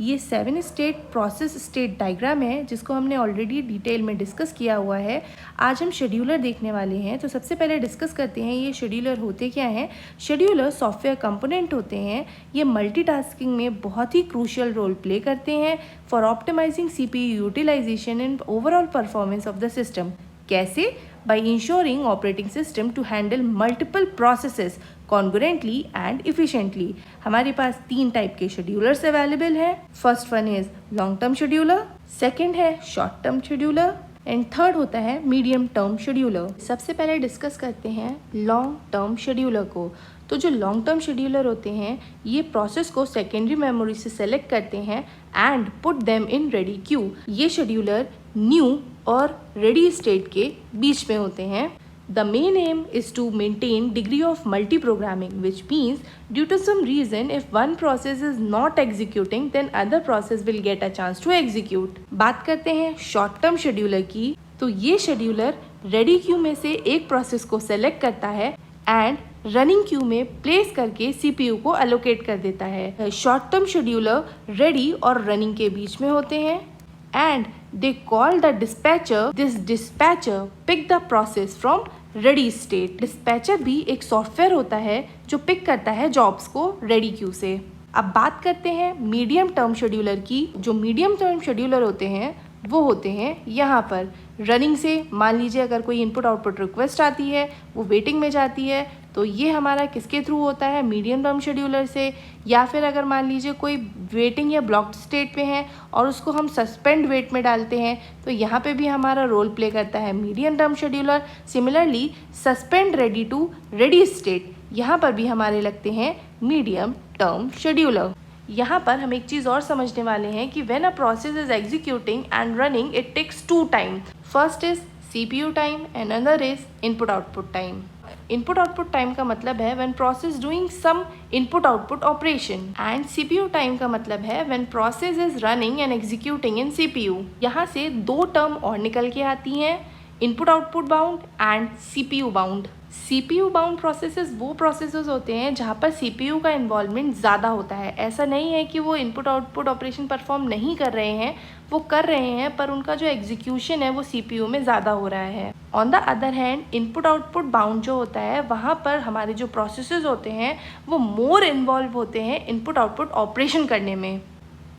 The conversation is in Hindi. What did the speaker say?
ये 7 स्टेट प्रोसेस स्टेट डायग्राम है जिसको हमने ऑलरेडी डिटेल में डिस्कस किया हुआ है। आज हम शेड्यूलर देखने वाले हैं। तो सबसे पहले डिस्कस करते हैं ये शेड्यूलर होते क्या हैं। शेड्यूलर सॉफ्टवेयर कंपोनेंट होते हैं। ये मल्टीटास्किंग में बहुत ही क्रूशियल रोल प्ले करते हैं for optimising CPU utilisation and overall performance of the system. कैसे? by ensuring operating system to handle multiple processes congruently and efficiently। हमारे पास 3 टाइप के शेड्यूलर्स अवेलेबल हैं। First one is long term scheduler, second है short term scheduler and third होता है मीडियम टर्म शेड्यूलर। सबसे पहले डिस्कस करते हैं लॉन्ग टर्म शेड्यूलर को। तो जो लॉन्ग टर्म शेड्यूलर होते हैं ये प्रोसेस को सेकेंडरी मेमोरी से सेलेक्ट करते हैं and put them in ready queue. ये शेड्यूलर न्यू और रेडी स्टेट के बीच में होते हैं। The main aim is to maintain degree of multi programming which means due to some reason if one process is not executing then other process will get a chance to execute. बात करते हैं शॉर्ट टर्म शेड्यूलर की। तो ये शेड्यूलर रेडी क्यू में से एक प्रोसेस को सेलेक्ट करता है एंड रनिंग क्यू में प्लेस करके CPU को एलोकेट कर देता है। शॉर्ट टर्म शेड्यूलर रेडी और रनिंग के बीच में होते हैं and they call the dispatcher। this dispatcher pick the process from ready state। dispatcher भी एक सॉफ्टवेयर होता है जो पिक करता है जॉब्स को रेडी क्यू से। अब बात करते हैं मीडियम टर्म शेड्यूलर की। जो मीडियम टर्म शेड्यूलर होते हैं वो होते हैं यहाँ पर रनिंग से। मान लीजिए अगर कोई इनपुट आउटपुट रिक्वेस्ट आती है वो वेटिंग में जाती है तो ये हमारा किसके थ्रू होता है, मीडियम टर्म शेड्यूलर से। या फिर अगर मान लीजिए कोई वेटिंग या ब्लॉक्ड स्टेट पे है और उसको हम सस्पेंड वेट में डालते हैं तो यहाँ पे भी हमारा रोल प्ले करता है medium term scheduler. Similarly suspend ready to ready state, यहाँ पर भी हमारे लगते हैं मीडियम टर्म शेड्यूलर। यहाँ पर हम एक चीज़ और समझने वाले हैं कि when a process is executing and running it takes 2 time. First is CPU time and another is input output time. Input output time का मतलब है when process doing some input output operation and CPU time का मतलब है when process is running and executing in CPU। यहाँ से 2 टर्म और निकल के आती हैं, input output bound and CPU bound. CPU bound processes वो प्रोसेसेस होते हैं जहाँ पर CPU का इन्वॉल्वमेंट ज़्यादा होता है। ऐसा नहीं है कि वो इनपुट आउटपुट ऑपरेशन परफॉर्म नहीं कर रहे हैं, वो कर रहे हैं पर उनका जो एग्जीक्यूशन है वो CPU में ज़्यादा हो रहा है। On the other hand input output bound जो होता है वहाँ पर हमारे जो प्रोसेसेस होते हैं वो मोर इन्वॉल्व होते हैं इनपुट आउटपुट ऑपरेशन करने में।